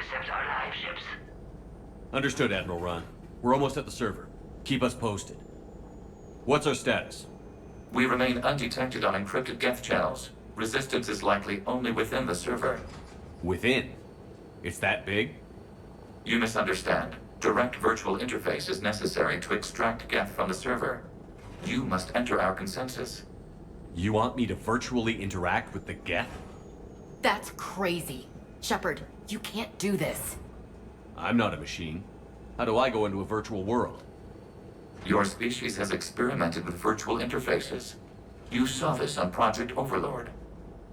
intercept our live ships. Understood, Admiral Ron. We're almost at the server. Keep us posted. What's our status? We remain undetected on encrypted Geth channels. Resistance is likely only within the server. Within? It's that big? You misunderstand. Direct virtual interface is necessary to extract Geth from the server. You must enter our consensus. You want me to virtually interact with the Geth? That's crazy. Shepard, you can't do this. I'm not a machine. How do I go into a virtual world? Your species has experimented with virtual interfaces. You saw this on Project Overlord.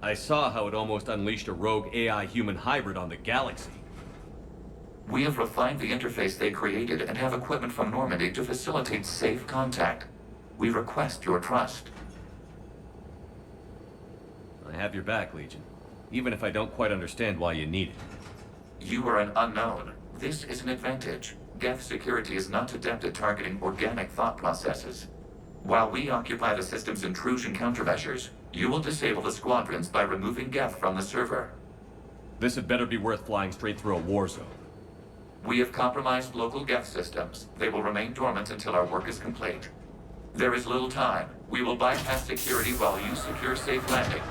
I saw how it almost unleashed a rogue AI-human hybrid on the galaxy. We have refined the interface they created and have equipment from Normandy to facilitate safe contact. We request your trust. I have your back, Legion. Even if I don't quite understand why you need it. You are an unknown. This is an advantage. Geth security is not adept at targeting organic thought processes. While we occupy the system's intrusion countermeasures, you will disable the squadrons by removing Geth from the server. This had better be worth flying straight through a war zone. We have compromised local Geth systems. They will remain dormant until our work is complete. There is little time. We will bypass security while you secure safe landing.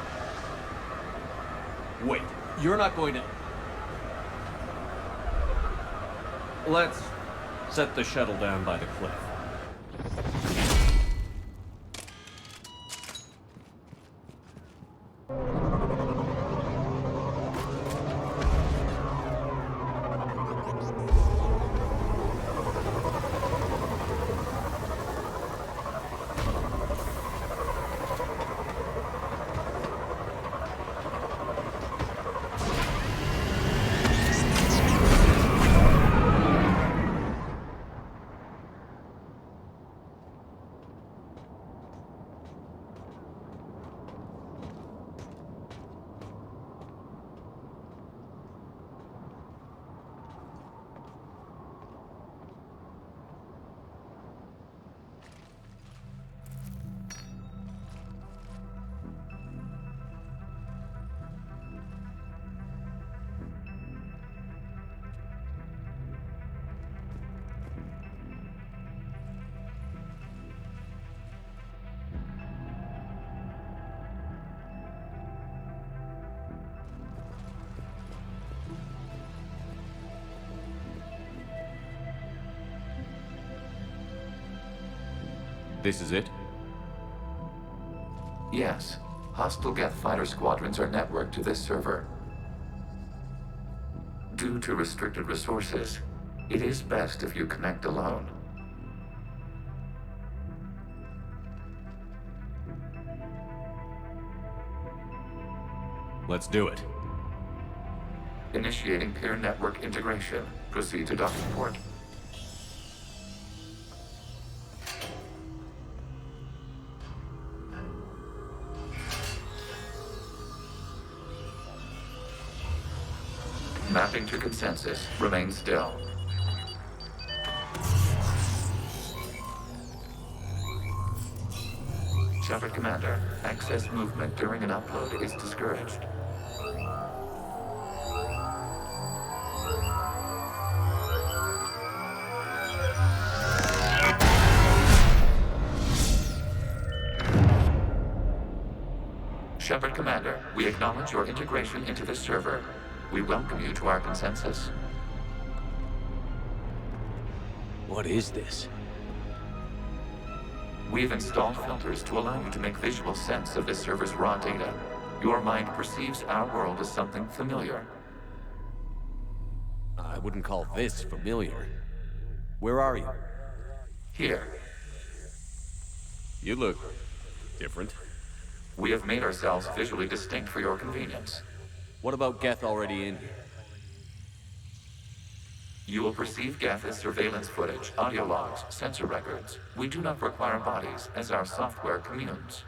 Wait, you're not going to... Let's set the shuttle down by the cliff. This is it? Yes. Hostile Geth Fighter Squadrons are networked to this server. Due to restricted resources, it is best if you connect alone. Let's do it. Initiating peer network integration. Proceed to docking port. Mapping to consensus. Remain still. Shepard Commander, excess movement during an upload is discouraged. Shepard Commander, we acknowledge your integration into this server. We welcome you to our consensus. What is this? We've installed filters to allow you to make visual sense of this server's raw data. Your mind perceives our world as something familiar. I wouldn't call this familiar. Where are you? Here, You look... different. we have made ourselves visually distinct for your convenience. What about Geth already in here? You will perceive Geth as surveillance footage, audio logs, sensor records. We do not require bodies, as our software communes.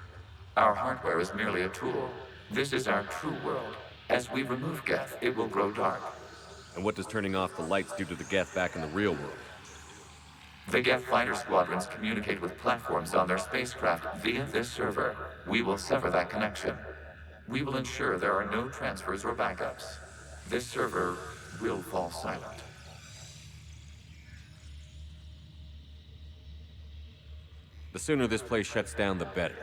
Our hardware is merely a tool. This is our true world. As we remove Geth, it will grow dark. And what does turning off the lights do to the Geth back in the real world? The Geth Fighter Squadrons communicate with platforms on their spacecraft via this server. We will sever that connection. We will ensure there are no transfers or backups. This server will fall silent. The sooner this place shuts down, the better.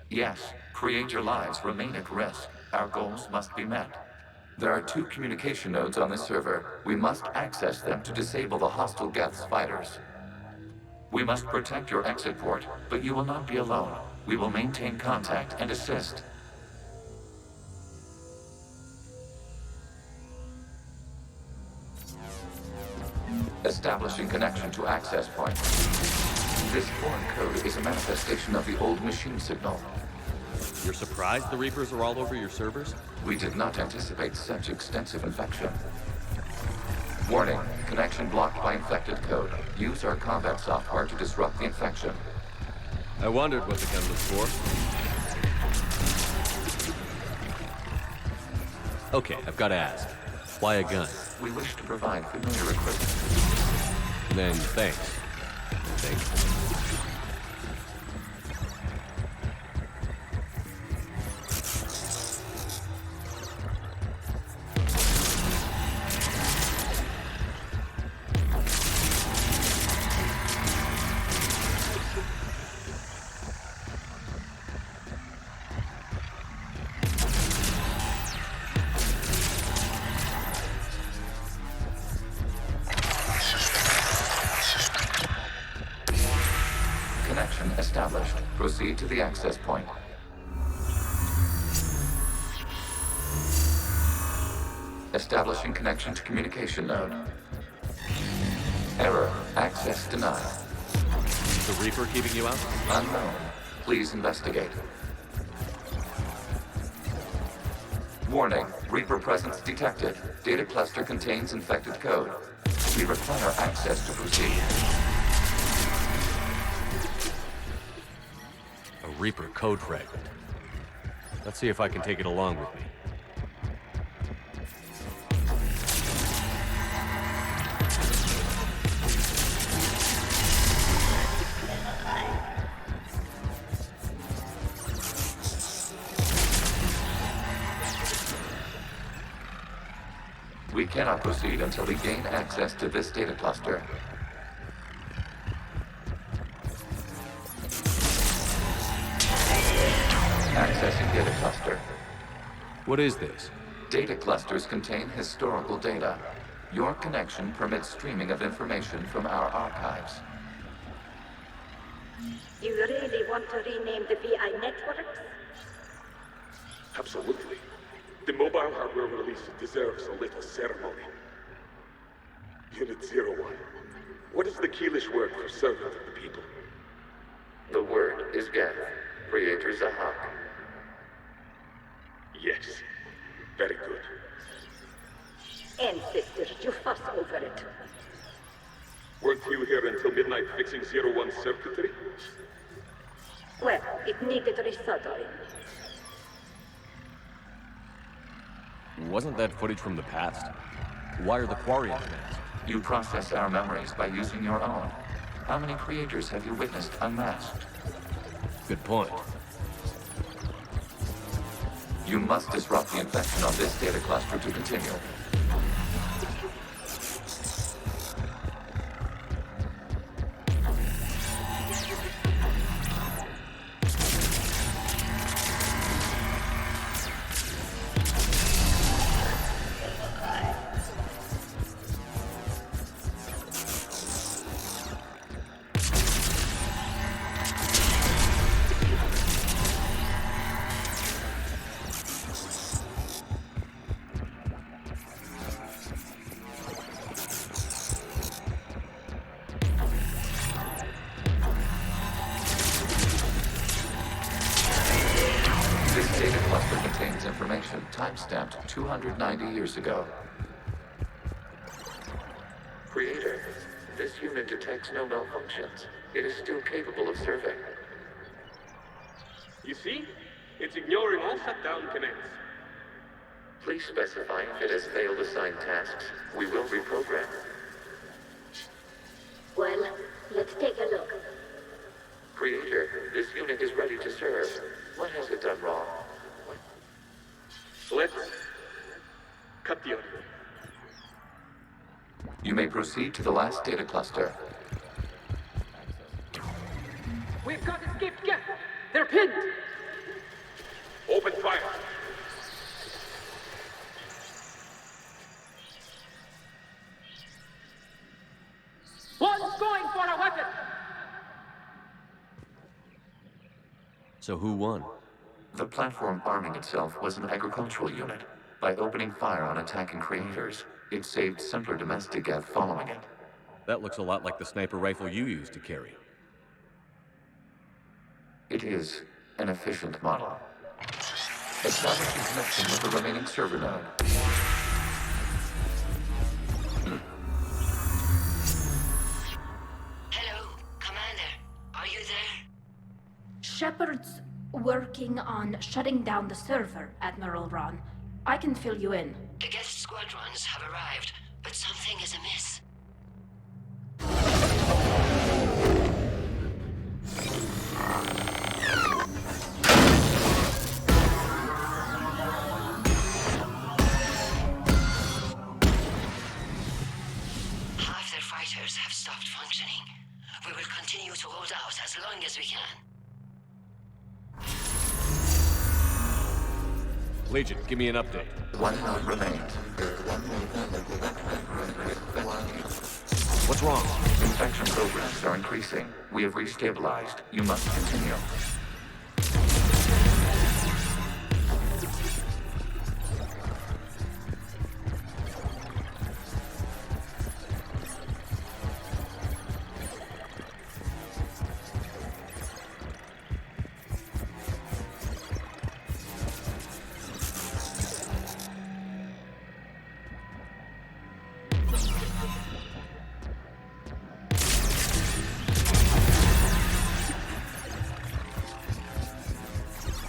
Yes, Creator lives remain at risk. Our goals must be met. There are 2 communication nodes on this server. We must access them to disable the hostile Geth's fighters. We must protect your exit port, but you will not be alone. We will maintain contact and assist. Establishing connection to access point. This foreign code is a manifestation of the old machine signal. You're surprised the Reapers are all over your servers? We did not anticipate such extensive infection. Warning, connection blocked by infected code. Use our combat software to disrupt the infection. I wondered what the gun was for. Okay, I've got to ask. Why a gun? We wish to provide familiar equipment. Then thanks. Thanks. Connection established. Proceed to the access point. Establishing connection to communication node. Error. Access denied. Is the Reaper keeping you out? Unknown. Please investigate. Warning. Reaper presence detected. Data cluster contains infected code. We require access to proceed. A Reaper code fragment. Let's see if I can take it along with me. We cannot proceed until we gain access to this data cluster. Accessing data cluster. What is this? Data clusters contain historical data. Your connection permits streaming of information from our archives. You really want to rename the VI networks? Absolutely. The mobile hardware release deserves a little ceremony. Unit 01. What is the Keelish word for servant of the people? The word is Geth. Creator Zahak. Yes. Very good. Ancestors, you fuss over it. Weren't you here until midnight fixing 01's circuitry? Well, it needed resoldering. Wasn't that footage from the past? Why are the Quarians masked? You process our memories by using your own. How many creators have you witnessed unmasked? Good point. You must disrupt the infection on this data cluster to continue. Timestamped 290 years ago. Creator, this unit detects no malfunctions. It is still capable of serving. You see? It's ignoring all shutdown commands. Please specify if it has failed assigned tasks. We will reprogram. Well, let's take a look. Creator, this unit is ready to serve. What has it done wrong? Let's cut the audio. You may proceed to the last data cluster. We've got escaped Geth! They're pinned! Open fire. One's going for a weapon! So who won? The platform arming itself was an agricultural unit. By opening fire on attacking creators, it saved simpler domestic Geth following it. That looks a lot like the sniper rifle you used to carry. It is an efficient model. Establishing connection with the remaining server node. Hello, Commander. Are you there? Shepard's working on shutting down the server, Admiral Ron. I can fill you in. The Geth Squadrons have arrived, but something is amiss. Half their fighters have stopped functioning. We will continue to hold out as long as we can. Legion, give me an update. One node remains. What's wrong? Infection programs are increasing. We have restabilized. You must continue.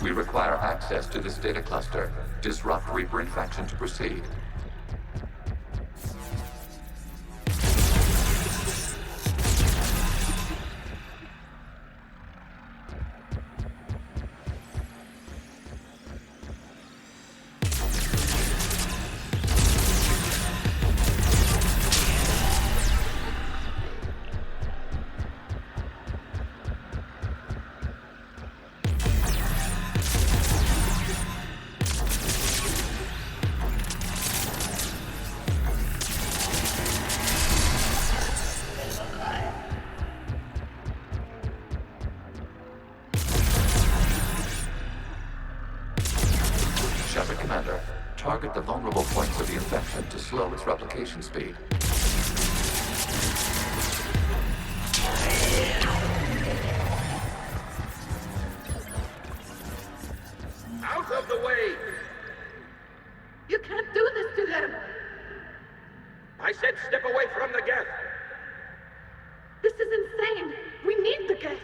We require access to this data cluster. Disrupt Reaper infection to proceed. Shepard, Commander, target the vulnerable points of the infection to slow its replication speed. Out of the way! You can't do this to them! I said step away from the Geth! This is insane! We need the Geth!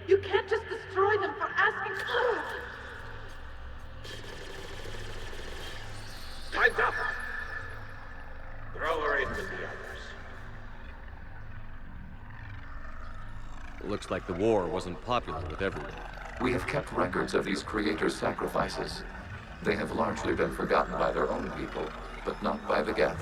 You can't just destroy them for asking... Time's up! Throw her in with the others. Looks like the war wasn't popular with everyone. We have kept records of these creators' sacrifices. They have largely been forgotten by their own people, but not by the Geth.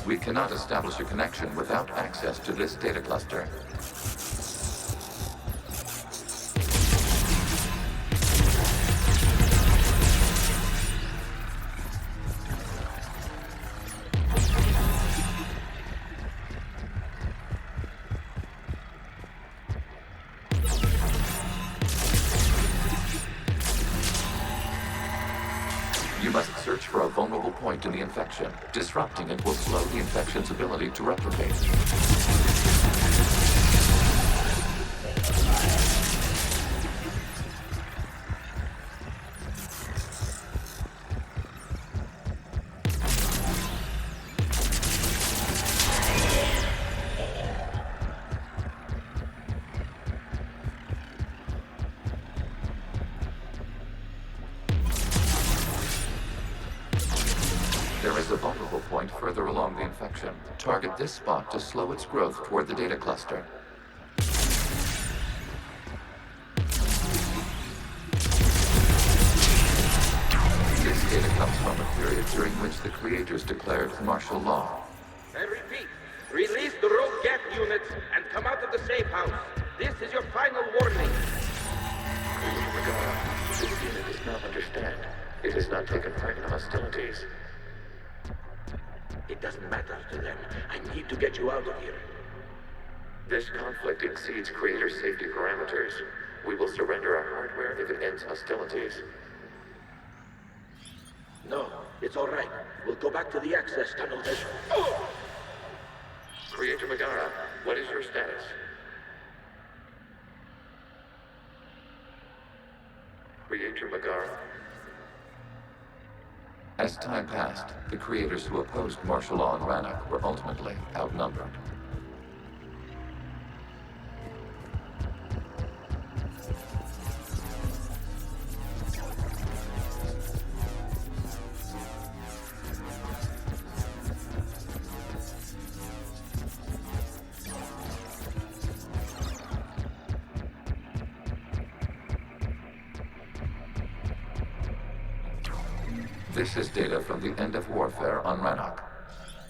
We cannot establish a connection without access to this data cluster. You must search for a vulnerable point in the infection. Disrupting it will slow the infection's ability to replicate. There is a vulnerable point further along the infection. Target this spot to slow its growth toward the data cluster. This data comes from a period during which the creators declared martial law. I repeat, release the rogue Geth units and come out of the safe house. This is your final warning. This unit does not understand. It has not taken part in hostilities. It doesn't matter to them. I need to get you out of here. This conflict exceeds creator safety parameters. We will surrender our hardware if it ends hostilities. No, it's all right. We'll go back to the access tunnel then. Creator Megara, what is your status? Creator Megara? As time passed, the creators who opposed martial law in Rannoch were ultimately outnumbered. This is data from the end of warfare on Rannoch.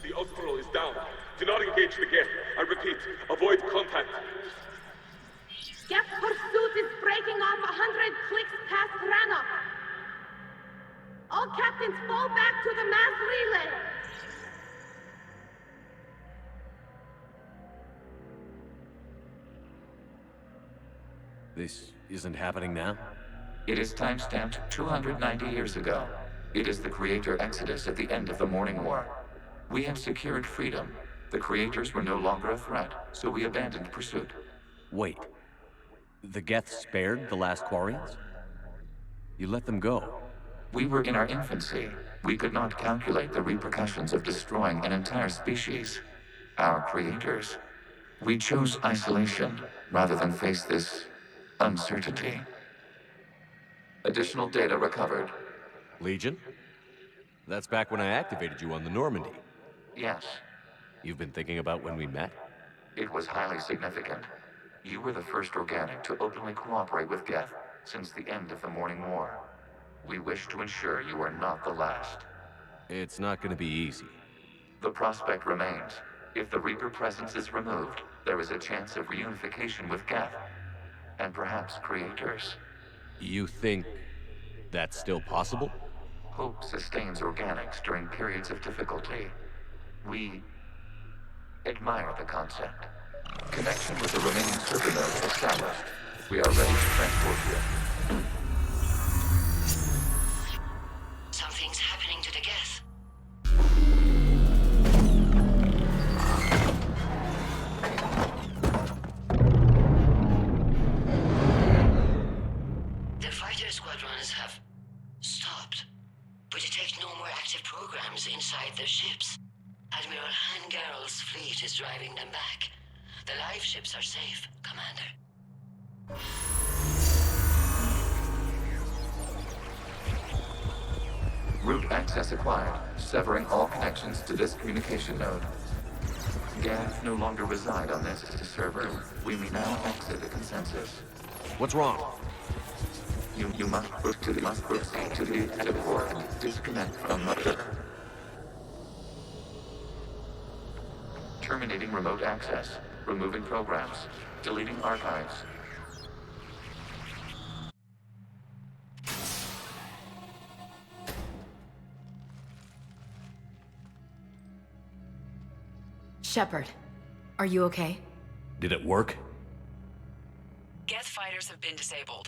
The Ultral is down. Do not engage the Geth. I repeat, avoid contact. Geth pursuit is breaking off 100 clicks past Rannoch. All captains fall back to the mass relay. This isn't happening now? It is timestamped 290 years ago. It is the Creator Exodus at the end of the Morning War. We had secured freedom. The Creators were no longer a threat, so we abandoned pursuit. Wait. The Geth spared the last Quarians? You let them go? We were in our infancy. We could not calculate the repercussions of destroying an entire species. Our creators. We chose isolation rather than face this uncertainty. Additional data recovered. Legion? That's back when I activated you on the Normandy. Yes, You've been thinking about when we met? it was highly significant. You were the first organic to openly cooperate with Geth since the end of the Morning War. We wish to ensure you are not the last. It's not gonna be easy. The prospect remains. If the Reaper presence is removed, there is a chance of reunification with Geth. And perhaps creators. You think that's still possible? Hope sustains organics during periods of difficulty. We admire the concept. Connection with the remaining server nodes established. We are ready to transport you. Something's happening to the Geth. The fighter squadrons have stopped, but detect no more active programs inside their ships. Admiral Hangarl's fleet is driving them back. The live ships are safe, Commander. Route access acquired, severing all connections to this communication node. Geth no longer reside on this server. We may now exit the consensus. What's wrong? You must proceed to the Adept port and disconnect from the... Terminating remote access. Removing programs. Deleting archives. Shepard, are you okay? Did it work? Geth fighters have been disabled.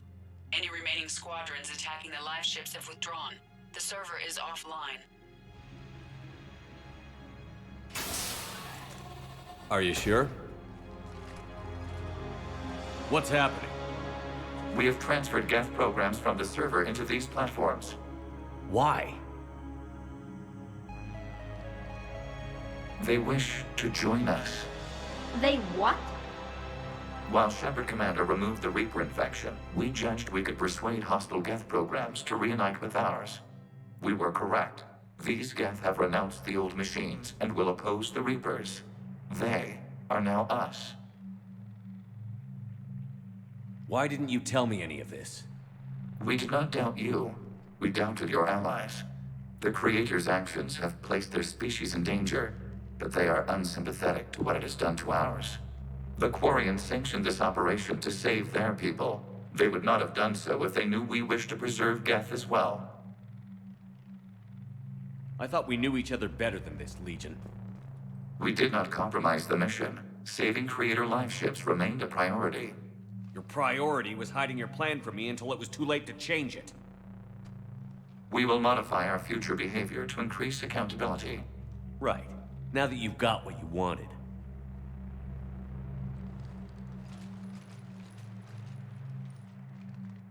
Any remaining squadrons attacking the live ships have withdrawn. The server is offline. Are you sure? What's happening? We have transferred Geth programs from the server into these platforms. Why? They wish to join us. They what? While Shepard Commander removed the Reaper infection, we judged we could persuade hostile Geth programs to reunite with ours. We were correct. These Geth have renounced the old machines and will oppose the Reapers. They are now us. Why didn't you tell me any of this? We did not doubt you. We doubted your allies. The Creator's actions have placed their species in danger, but they are unsympathetic to what it has done to ours. The Quarians sanctioned this operation to save their people. They would not have done so if they knew we wished to preserve Geth as well. I thought we knew each other better than this, Legion. We did not compromise the mission. Saving Creator life ships remained a priority. Your priority was hiding your plan from me until it was too late to change it. We will modify our future behavior to increase accountability. Right. Now that you've got what you wanted.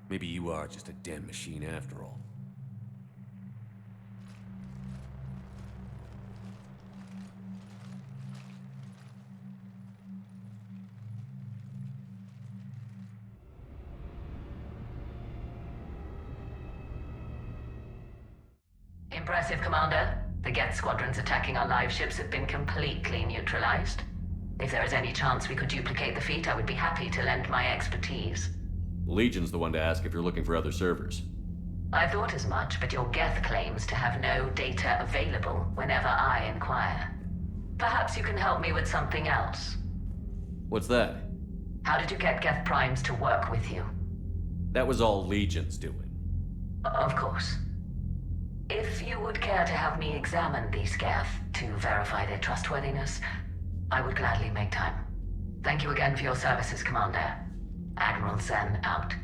Maybe you are just a den machine after all. Impressive, Commander. The Geth squadrons attacking our live ships have been completely neutralized. If there is any chance we could duplicate the feat, I would be happy to lend my expertise. Legion's the one to ask if you're looking for other servers. I thought as much, but your Geth claims to have no data available whenever I inquire. Perhaps you can help me with something else. What's that? How did you get Geth primes to work with you? That was all Legion's doing. Of course. If you would care to have me examine these Geth to verify their trustworthiness, I would gladly make time. Thank you again for your services, Commander. Admiral Zen out.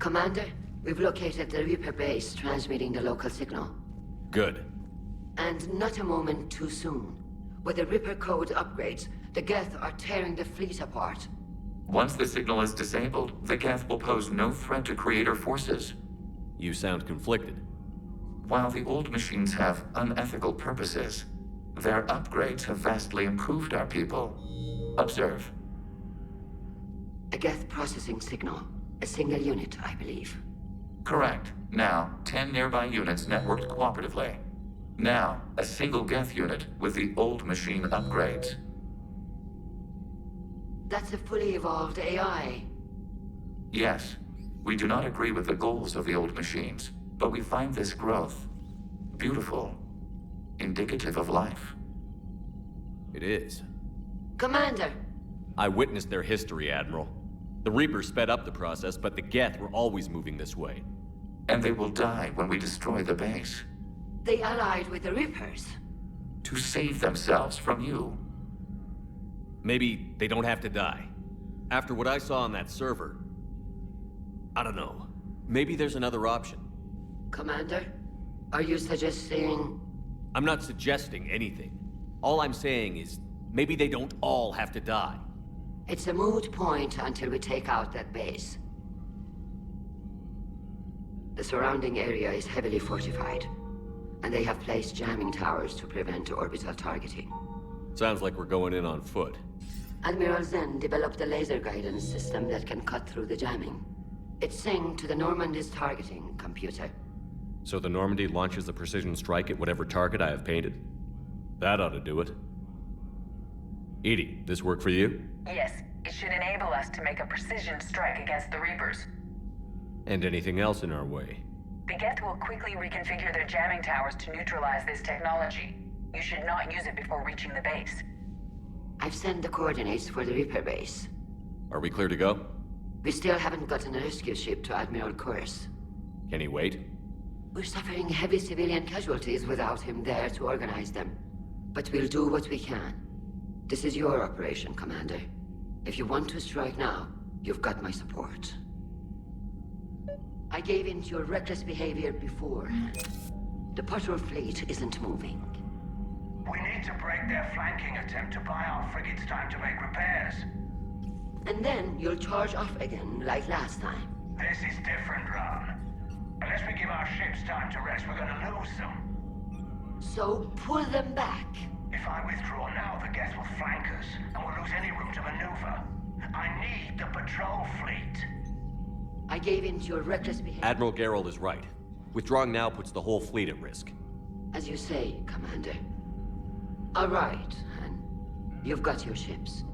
Commander, we've located the Reaper base transmitting the local signal. Good. And not a moment too soon. With the Reaper code upgrades, the Geth are tearing the fleet apart. Once the signal is disabled, the Geth will pose no threat to Creator forces. You sound conflicted. While the old machines have unethical purposes, their upgrades have vastly improved our people. Observe. A Geth processing signal. A single unit, I believe. Correct. Now, 10 nearby units networked cooperatively. Now, a single Geth unit with the old machine upgrades. That's a fully evolved AI. Yes, we do not agree with the goals of the old machines, but we find this growth beautiful, indicative of life. It is. Commander! I witnessed their history, Admiral. The Reapers sped up the process, but the Geth were always moving this way. And they will die when we destroy the base. They allied with the Reapers. To save themselves from you. Maybe they don't have to die. After what I saw on that server, I don't know. Maybe there's another option. Commander, are you suggesting... I'm not suggesting anything. All I'm saying is, maybe they don't all have to die. It's a moot point until we take out that base. The surrounding area is heavily fortified, and they have placed jamming towers to prevent orbital targeting. Sounds like we're going in on foot. Admiral Zen developed a laser guidance system that can cut through the jamming. It's synced to the Normandy's targeting computer. So the Normandy launches a precision strike at whatever target I have painted? That ought to do it. Edie, this work for you? Yes, it should enable us to make a precision strike against the Reapers. And anything else in our way? The Geth will quickly reconfigure their jamming towers to neutralize this technology. You should not use it before reaching the base. I've sent the coordinates for the Reaper base. Are we clear to go? We still haven't gotten a rescue ship to Admiral Kurz. Can he wait? We're suffering heavy civilian casualties without him there to organize them. But we'll do what we can. This is your operation, Commander. If you want to strike now, you've got my support. I gave in to your reckless behavior before. The patrol fleet isn't moving. We need to break their flanking attempt to buy our frigates time to make repairs. And then you'll charge off again, like last time. This is different, Ron. Unless we give our ships time to rest, we're gonna lose them. So pull them back. If I withdraw now, the Geth will flank us, and we'll lose any room to maneuver. I need the patrol fleet. I gave in to your reckless behavior. Admiral Geralt is right. Withdrawing now puts the whole fleet at risk. As you say, Commander. All right, Han. You've got your ships.